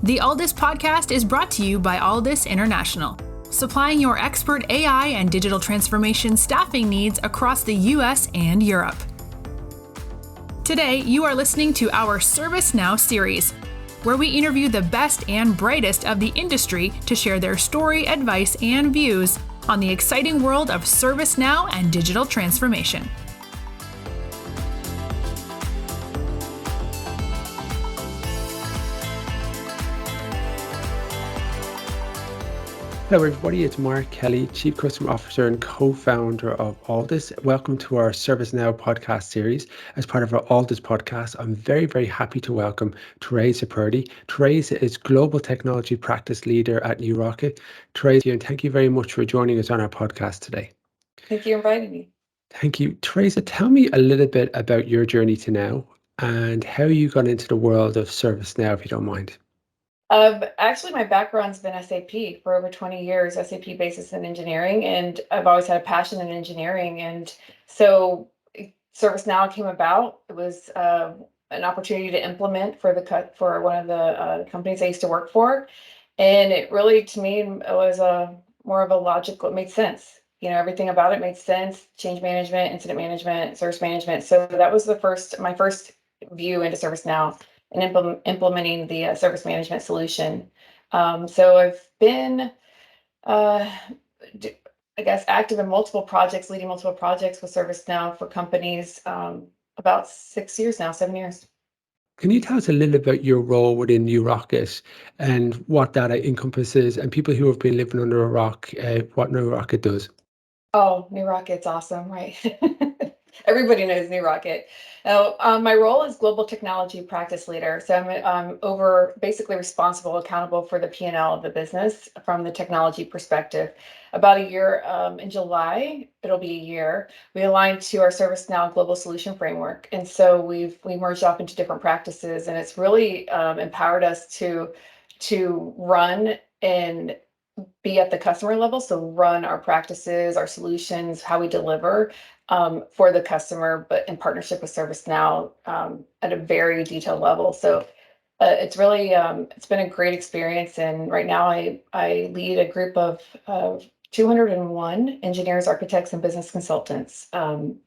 The Alldus podcast is brought to you by Alldus International, supplying your expert AI and digital transformation staffing needs across the US and Europe. Today, you are listening to our ServiceNow series, where we interview the best and brightest of the industry to share their story, advice, and views on the exciting world of ServiceNow and digital transformation. Hello everybody, it's Mark Kelly, Chief Customer Officer and co-founder of Alldus. Welcome to our ServiceNow podcast series. As part of our Alldus podcast, I'm very happy to welcome Teresa Purdy. Teresa is Global Technology Practice Leader at NewRocket. Teresa, and thank you very much for joining us on our podcast today. Thank you for inviting me. Thank you. Teresa, tell me a little bit about your journey to now and how you got into the world of ServiceNow, if you don't mind. Actually, my background's been SAP for over 20 years, SAP basis in engineering, and I've always had a passion in engineering. And so ServiceNow came about. It was an opportunity to implement for one of the companies I used to work for. And it really, to me, it was more of a logical, it made sense. You know, everything about it made sense, change management, incident management, service management. So that was my first view into ServiceNow and implementing the service management solution. So I've been, I guess, active in multiple projects, leading multiple projects with ServiceNow for companies about 7 years. Can you tell us a little about your role within NewRocket and what that encompasses, and people who have been living under a rock, what NewRocket does? Oh, NewRocket's awesome, right? Everybody knows NewRocket. My role is Global Technology Practice Leader. So I'm basically responsible, accountable for the P&L of the business from the technology perspective. About a year, in July, it'll be a year, we aligned to our ServiceNow Global Solution Framework. And so we merged off into different practices, and it's really empowered us to run and be at the customer level. So run our practices, our solutions, how we deliver for the customer, but in partnership with ServiceNow at a very detailed level. So it's really, it's been a great experience. And right now I lead a group of 201 engineers, architects, and business consultants.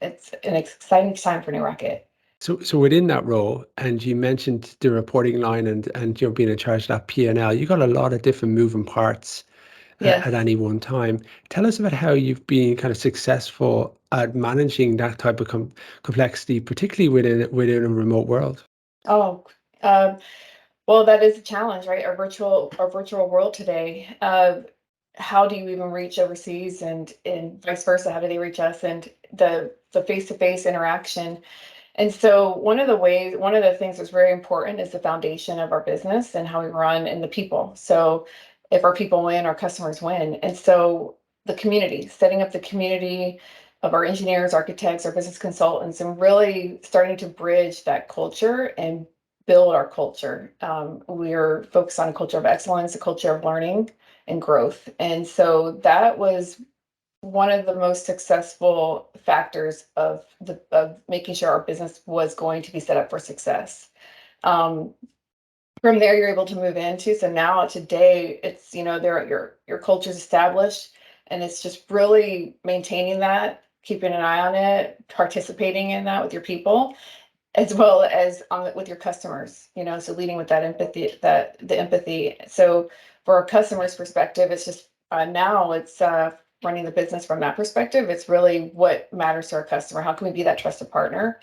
It's an exciting time for NewRocket. So within that role, and you mentioned the reporting line and you're being in charge of that P&L, you got a lot of different moving parts. Yes. At any one time. Tell us about how you've been kind of successful at managing that type of complexity, particularly within a remote world. Oh, well, that is a challenge, right? Our virtual world today. How do you even reach overseas, and vice versa? How do they reach us? And the face-to-face interaction. And so one of the things that's very important is the foundation of our business and how we run, and the people. So if our people win, our customers win. And so the community, setting up the community of our engineers, architects, our business consultants, and really starting to bridge that culture and build our culture. We're focused on a culture of excellence, a culture of learning and growth. And so that was one of the most successful factors of making sure our business was going to be set up for success. From there, you're able to move into. So now today, it's, your culture's established, and it's just really maintaining that, keeping an eye on it, participating in that with your people, as well as with your customers. So leading with that empathy, the empathy. So for our customers' perspective, it's just now it's running the business from that perspective. It's really what matters to our customer. How can we be that trusted partner?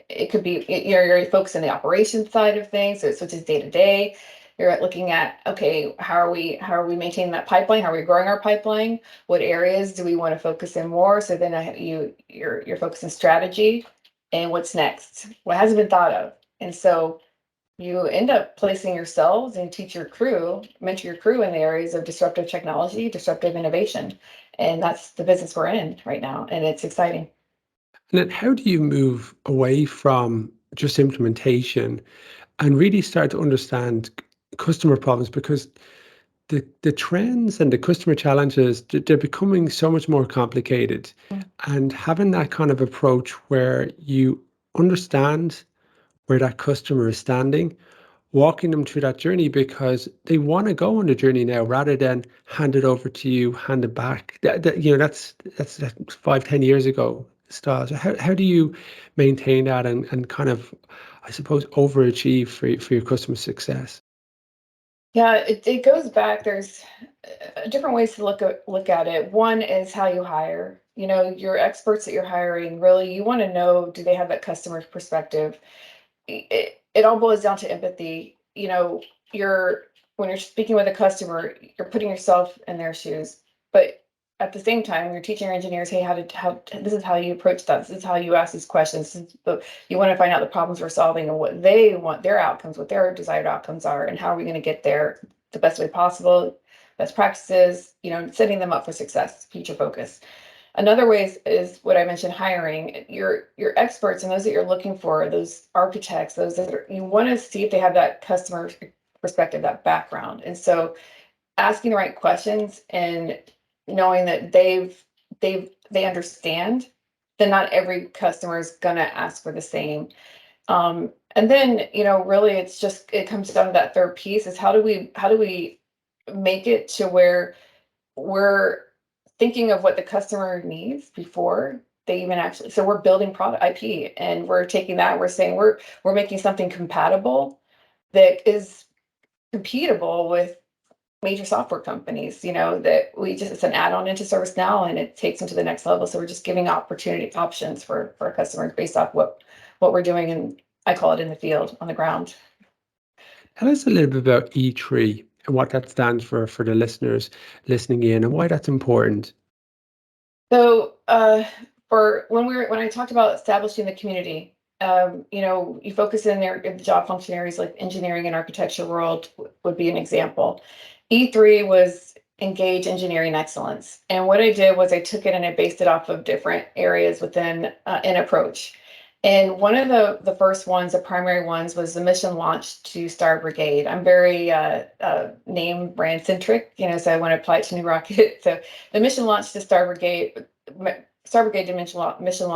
It could be, you're focused on the operations side of things, so it switches day to day. You're looking at, okay, how are we maintaining that pipeline? How are we growing our pipeline? What areas do we want to focus in more? So then you're focusing strategy and what's next, what hasn't been thought of. And so you end up placing yourselves and mentor your crew in the areas of disruptive technology, disruptive innovation. And that's the business we're in right now, and it's exciting. And then how do you move away from just implementation and really start to understand customer problems? Because the trends and the customer challenges, they're becoming so much more complicated. And having that kind of approach where you understand where that customer is standing, walking them through that journey because they want to go on the journey now rather than hand it over to you, hand it back. That's 5, 10 years ago style. So how do you maintain that and kind of, I suppose, overachieve for your customer success? Yeah, it goes back. There's different ways to look at it. One is how you hire. Your experts that you're hiring, really, you want to know, do they have that customer perspective? It all boils down to empathy. You're when you're speaking with a customer, you're putting yourself in their shoes. But at the same time, you're teaching your engineers, hey, how this is how you approach that. This is how you ask these questions. You want to find out the problems we're solving and what they want, their outcomes, what their desired outcomes are, and how are we going to get there the best way possible, best practices, setting them up for success, future focus. Another way is what I mentioned, hiring your experts and those that you're looking for, those architects, those you want to see if they have that customer perspective, that background. And so asking the right questions and knowing that they understand, then not every customer is gonna ask for the same. And then, really it comes down to that third piece is how do we make it to where we're thinking of what the customer needs before they even actually, so we're building product IP and we're taking that, we're saying we're making something compatible that is compatible with major software companies, that it's an add-on into ServiceNow and it takes them to the next level. So we're just giving options for our customers based off what we're doing, and I call it in the field, on the ground. Tell us a little bit about E3 and what that stands for the listeners listening in and why that's important. So for when I talked about establishing the community, you focus in the job function areas like engineering and architecture world would be an example. E3 was engage engineering excellence. And what I did was I took it and I based it off of different areas within an approach. And one of the first ones, the primary ones, was the mission launch to Star Brigade. I'm very name brand centric, so I want to apply it to NewRocket. So the mission launch to Star Brigade, mission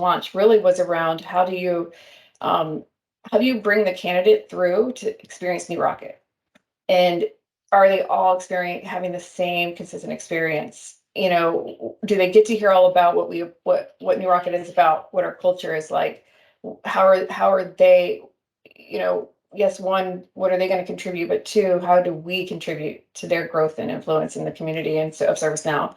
launch really was around how do you bring the candidate through to experience NewRocket, and are they all having the same consistent experience? Do they get to hear all about what NewRocket is about, what our culture is like? How are they, yes, one, what are they going to contribute? But two, how do we contribute to their growth and influence in the community and so of ServiceNow?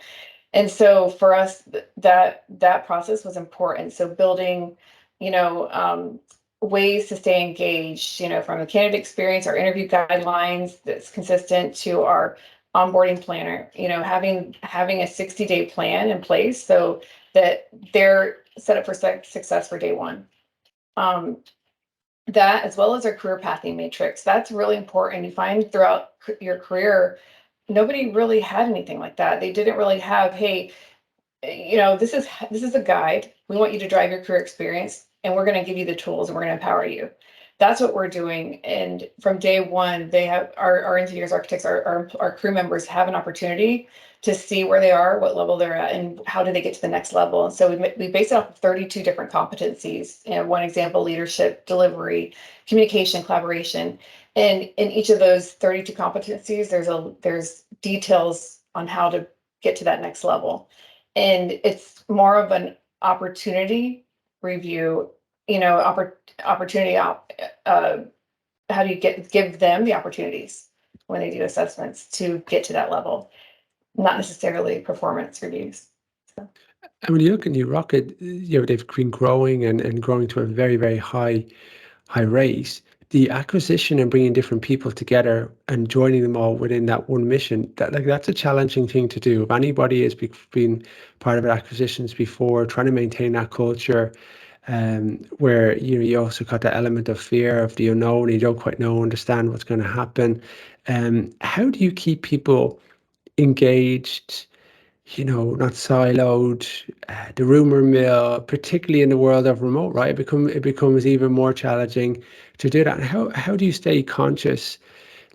And so for us, that process was important. So building, you know, um, ways to stay engaged, from the candidate experience, our interview guidelines that's consistent to our onboarding planner, having a 60-day plan in place so that they're set up for success for day one. That, as well as our career pathing matrix, that's really important. You find throughout your career, nobody really had anything like that. They didn't really have, hey, this is a guide. We want you to drive your career experience, and we're going to give you the tools, and we're going to empower you. That's what we're doing. And from day one, they have our engineers, architects, our crew members have an opportunity to see where they are, what level they're at, and how do they get to the next level. And so we base it off of 32 different competencies. One example: leadership, delivery, communication, collaboration. And in each of those 32 competencies, there's details on how to get to that next level. And it's more of an opportunity review, opportunity how do you give them the opportunities when they do assessments to get to that level, not necessarily performance reviews. And when you look at NewRocket, they've been growing and growing to a very, very high rate. The acquisition and bringing different people together and joining them all within that one mission, that's a challenging thing to do. If anybody has been part of acquisitions before, trying to maintain that culture, where you also got the element of fear of the unknown, you don't quite understand what's going to happen. How do you keep people engaged, not siloed, the rumor mill, particularly in the world of remote, right? It becomes even more challenging to do that. And how do you stay conscious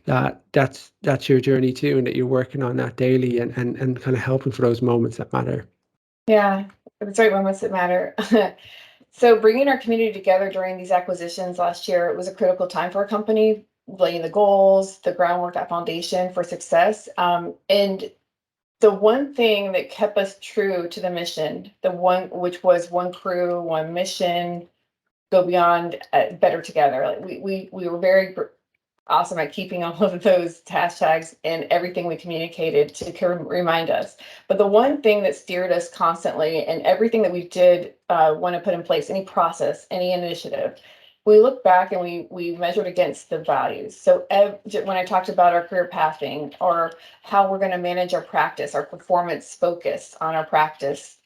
that that's your journey too, and that you're working on that daily and kind of helping for those moments that matter? Yeah, it's right moments that matter. So bringing our community together during these acquisitions last year, it was a critical time for our company, laying the goals, the groundwork, that foundation for success. And the one thing that kept us true to the mission, the one which was one crew, one mission, go beyond, better together. Like we were very awesome at keeping all of those hashtags and everything we communicated to remind us. But the one thing that steered us constantly and everything that we did want to put in place, any process, any initiative, we look back and we measured against the values. So when I talked about our career pathing or how we're going to manage our practice, our performance focus on our practice,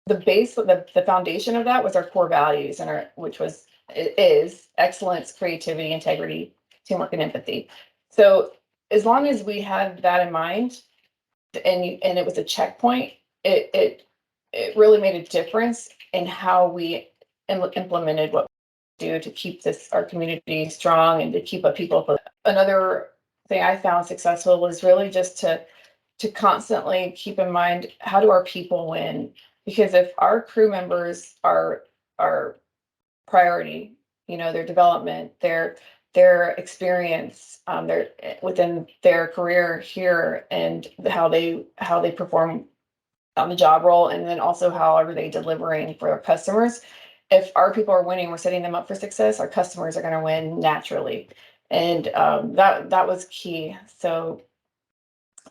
the foundation of that was our core values and it is excellence, creativity, integrity, teamwork, and empathy. So as long as we had that in mind, and it was a checkpoint, it really made a difference in how we implemented what we do to keep our community strong and to keep our people. Another thing I found successful was really just to constantly keep in mind, how do our people win? Because if our crew members are priority, their development, their experience, their within their career here, and how they perform on the job role, and then also how are they delivering for our customers. If our people are winning, we're setting them up for success. Our customers are going to win naturally, and that was key. So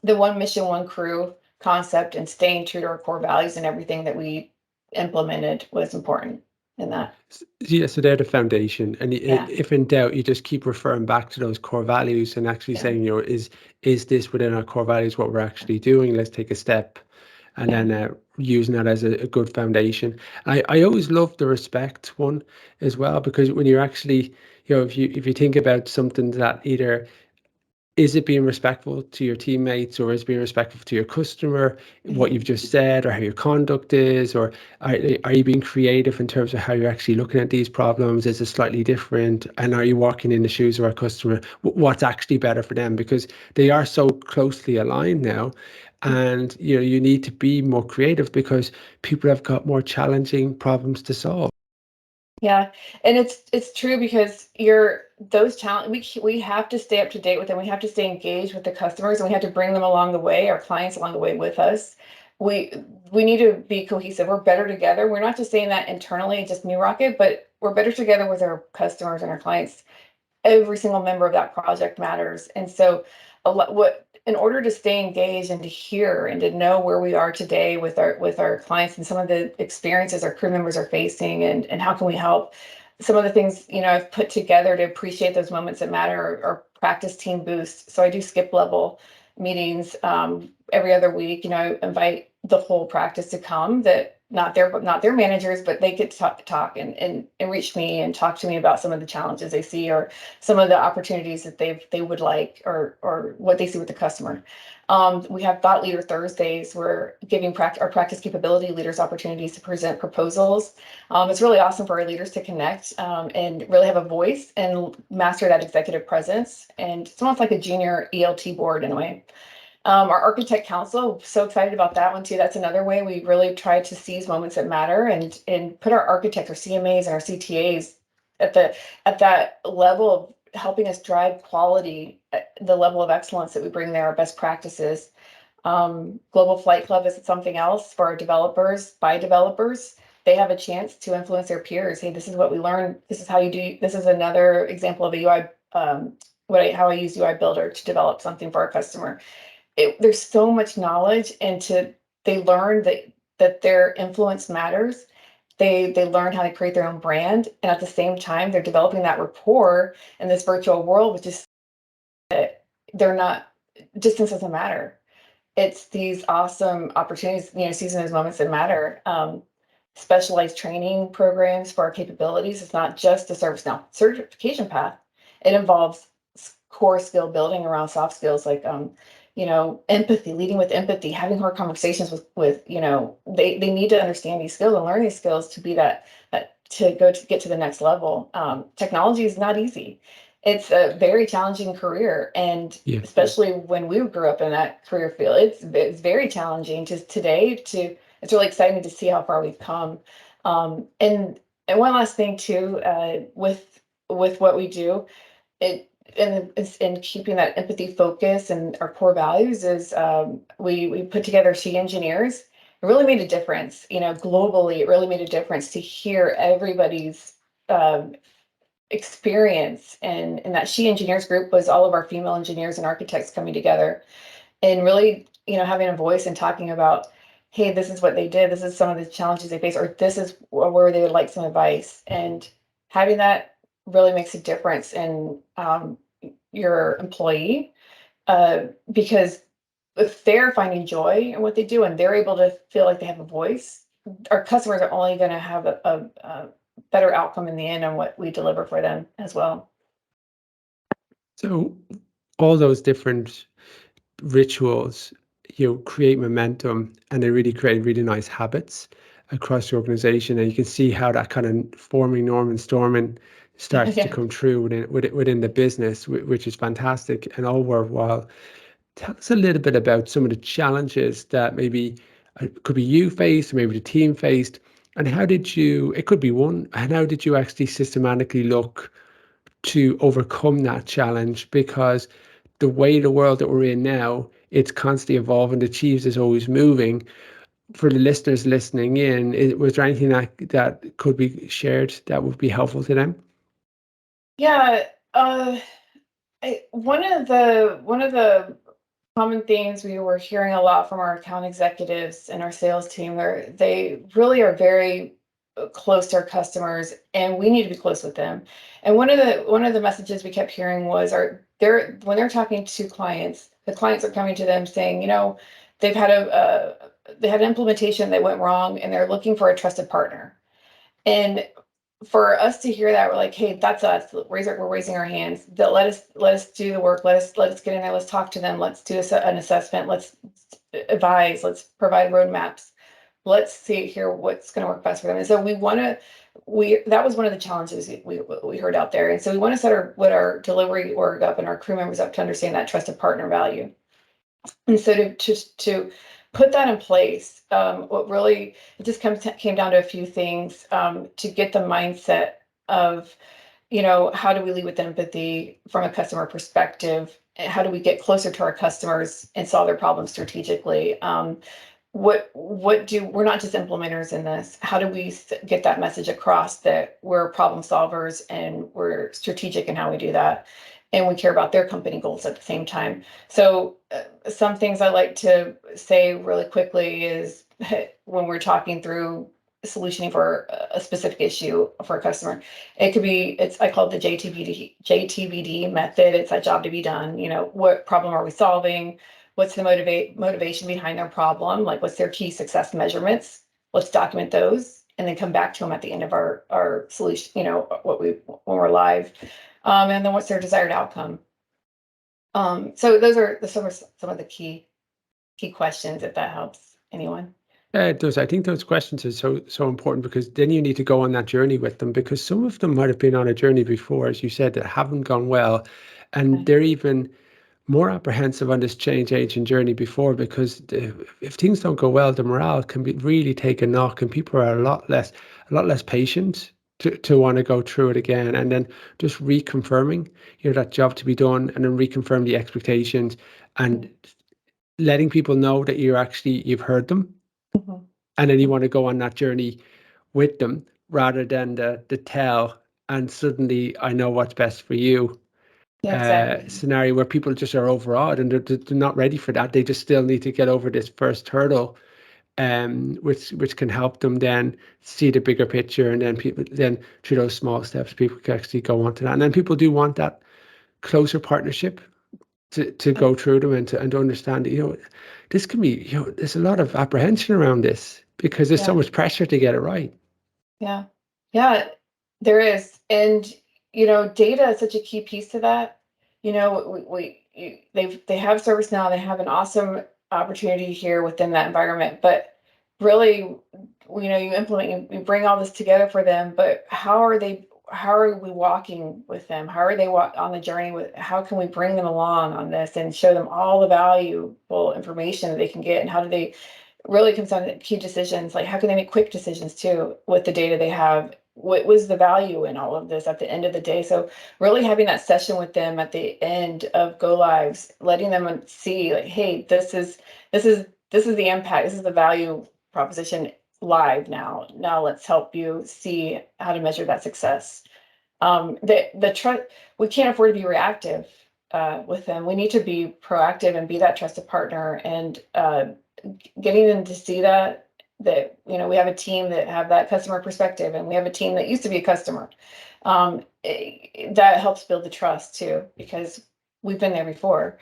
the one mission, one crew concept, and staying true to our core values and everything that we implemented was important in that. Yeah, so they're the foundation, and Yeah. if in doubt, you just keep referring back to those core values and actually Yeah. saying, is this within our core values what we're actually doing? Let's take a step, and Yeah. then using that as a good foundation. I always love the respect one as well, because when you're actually, if you think about something that either is it being respectful to your teammates, or is it being respectful to your customer, what you've just said, or how your conduct is, or are you being creative in terms of how you're actually looking at these problems? Is it slightly different? And are you walking in the shoes of our customer? What's actually better for them? Because they are so closely aligned now. And you need to be more creative because people have got more challenging problems to solve. Yeah, and it's true, because those challenge we have to stay up to date with them. We have to stay engaged with the customers, and we have to bring them along the way, our clients along the way with us. We we need to be cohesive. We're better together. We're not just saying that internally, just NewRocket, but we're better together with our customers and our clients. Every single member of that project matters. And so in order to stay engaged and to hear and to know where we are today with our clients and some of the experiences our crew members are facing, and how can we help, some of the things I've put together to appreciate those moments that matter are practice team boosts. So I do skip level meetings every other week. I invite the whole practice to come, that not their managers, but they get to talk and reach me and talk to me about some of the challenges they see, or some of the opportunities that they would like, or what they see with the customer. We have Thought Leader Thursdays. We're giving our practice capability leaders opportunities to present proposals. It's really awesome for our leaders to connect and really have a voice and master that executive presence. And it's almost like a junior ELT board in a way. Our Architect Council, so excited about that one too. That's another way we really try to seize moments that matter, and put our architects, our CMAs, and our CTAs at that level of helping us drive quality, the level of excellence that we bring there, our best practices. Global Flight Club is something else for our developers, by developers. They have a chance to influence their peers. Hey, this is what we learned. This is how you do. This is another example of a UI, how I use UI Builder to develop something for our customer. There's so much knowledge, and they learn that their influence matters. They learn how to create their own brand, and at the same time, they're developing that rapport in this virtual world, which is they're not distance doesn't matter. It's these awesome opportunities, seizing those moments that matter. Specialized training programs for our capabilities. It's not just a ServiceNow certification path. It involves core skill building around soft skills like empathy, leading with empathy, having hard conversations with they need to understand these skills and learn these skills to be that to get to the next level. Technology is not easy. It's a very challenging career, and Yeah. especially when we grew up in that career field, it's very challenging to today. It's really exciting to see how far we've come. And And one last thing too, with what we do, in keeping that empathy focus and our core values is, we put together she engineers. It really made a difference, globally. It really made a difference to hear everybody's um, experience, and that she engineers group was all of our female engineers and architects coming together and really, having a voice and talking about, hey, this is what they did, this is some of the challenges they face, or this is where they would like some advice. And having that really makes a difference in your employee, because if they're finding joy in what they do and they're able to feel like they have a voice, our customers are only going to have a better outcome in the end on what we deliver for them as well. So all those different rituals, create momentum, and they really create really nice habits across the organization. And you can see how that kind of forming, norming, storming starts to Yeah. come true within the business, which is fantastic and all worthwhile. Tell us a little bit about some of the challenges that maybe could be you faced, or maybe the team faced, and how did you, it could be one, and how did you actually systematically look to overcome that challenge? Because the way the world that we're in now, it's constantly evolving. The cheese is always moving. For the listeners listening in, was there anything that could be shared that would be helpful to them? Yeah. One of the common themes we were hearing a lot from our account executives and our sales team, they really are very close to our customers, and we need to be close with them. And one of the messages we kept hearing was, when they're talking to clients, the clients are coming to them saying, they've had they had an implementation that went wrong, and they're looking for a trusted partner. And for us to hear that, we're like, hey, that's us. We're raising our hands. Let us do the work. Let us get in there. Let's talk to them. Let's do an assessment. Let's advise. Let's provide roadmaps. Let's see here what's going to work best for them. And so that was one of the challenges we heard out there. And so we want to set our delivery org up and our crew members up to understand that trusted partner value. And so to put that in place, what really, it just came down to a few things, to get the mindset of, how do we lead with empathy from a customer perspective? And how do we get closer to our customers and solve their problems strategically? We're not just implementers in this. How do we get that message across that we're problem solvers and we're strategic in how we do that? And we care about their company goals at the same time. So some things I like to say really quickly is, when we're talking through solutioning for a specific issue for a customer, I call it the JTBD method. It's that job to be done. What problem are we solving? What's the motivation behind their problem? Like, what's their key success measurements? Let's document those and then come back to them at the end of our solution, when we're live. And then what's their desired outcome? So those are some of the key questions, if that helps anyone. Yeah, it does. I think those questions are so important, because then you need to go on that journey with them, because some of them might have been on a journey before, as you said, that haven't gone well, and they're even more apprehensive on this change agent journey before, because if things don't go well, the morale can be really take a knock, and people are a lot less patient to want to go through it again. And then just reconfirming, that job to be done, and then reconfirm the expectations, and letting people know that you've heard them, Mhm. and then you want to go on that journey with them, rather than the tell and suddenly I know what's best for you Yeah, exactly. scenario, where people just are overawed, and they're not ready for that. They just still need to get over this first hurdle, which can help them then see the bigger picture, and then through those small steps, people can actually go on to that. And then people do want that closer partnership to go through them, and to understand that, this can be, there's a lot of apprehension around this, because there's so Yeah. much pressure to get it right. Yeah. Yeah, there is. And, data is such a key piece to that. They have ServiceNow, they have an awesome opportunity here within that environment, but really, you implement, you bring all this together for them, but how are we walking with them? How are they on the journey how can we bring them along on this and show them all the valuable information that they can get, and how do they really comes down to key decisions, like how can they make quick decisions too with the data they have, what was the value in all of this at the end of the day? So really having that session with them at the end of go lives, letting them see like, hey, this is the impact, this is the value proposition live now. Now let's help you see how to measure that success. The trust, we can't afford to be reactive with them. We need to be proactive and be that trusted partner, and getting them to see that we have a team that have that customer perspective, and we have a team that used to be a customer. That helps build the trust too, because we've been there before.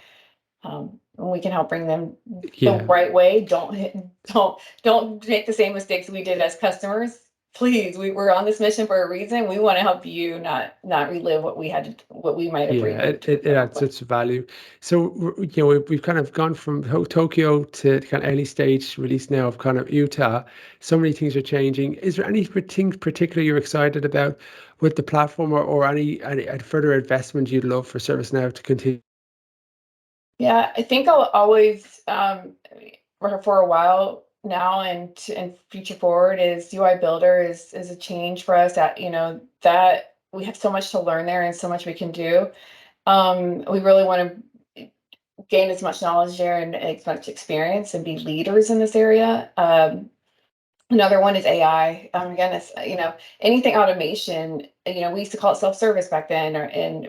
And we can help bring them the right way. Don't make the same mistakes we did as customers. Please, we're on this mission for a reason. We want to help you not relive what we might have. It adds such value. So we've kind of gone from Tokyo to kind of early stage release now of kind of Utah. So many things are changing. Is there anything particular you're excited about with the platform, or any further investment you'd love for ServiceNow to continue? Yeah, I think I'll always, for a while now and future forward, is UI Builder is a change for us. That that we have so much to learn there and so much we can do. We really want to gain as much knowledge there and as much experience and be leaders in this area. Another one is AI. Again, it's anything automation. We used to call it self-service back then,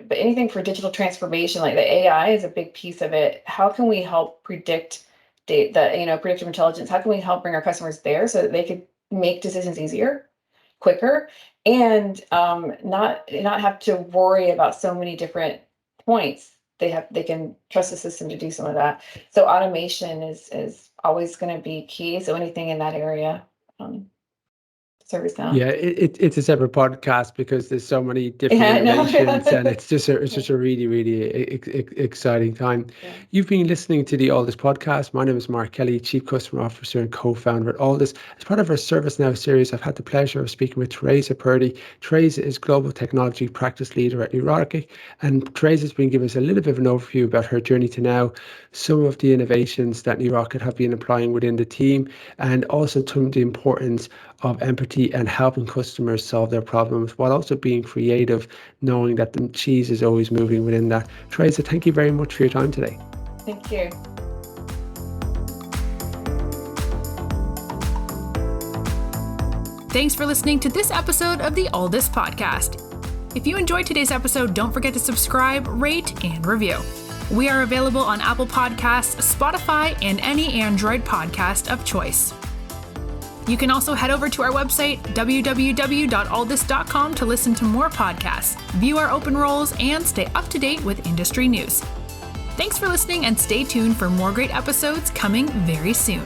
but anything for digital transformation, like the AI is a big piece of it. How can we help predict data, predictive intelligence? How can we help bring our customers there so that they could make decisions easier, quicker, and not have to worry about so many different points. They can trust the system to do some of that. So automation is always going to be key. So anything in that area. ServiceNow. Yeah, it's a separate podcast because there's so many different innovations, and it's just a really exciting time. Yeah. You've been listening to the Alldus podcast. My name is Mark Kelly, Chief Customer Officer and co-founder at Alldus. As part of our ServiceNow series, I've had the pleasure of speaking with Teresa Purdy. Teresa is Global Technology Practice Leader at NewRocket, and Teresa's been giving us a little bit of an overview about her journey to now, some of the innovations that NewRocket have been applying within the team, and also the importance of empathy and helping customers solve their problems while also being creative, knowing that the cheese is always moving within that. Teresa, thank you very much for your time today. Thank you. Thanks for listening to this episode of the Alldus podcast. If you enjoyed today's episode, don't forget to subscribe, rate, and review. We are available on Apple Podcasts, Spotify, and any Android podcast of choice. You can also head over to our website, www.alldus.com, to listen to more podcasts, view our open roles, and stay up to date with industry news. Thanks for listening, and stay tuned for more great episodes coming very soon.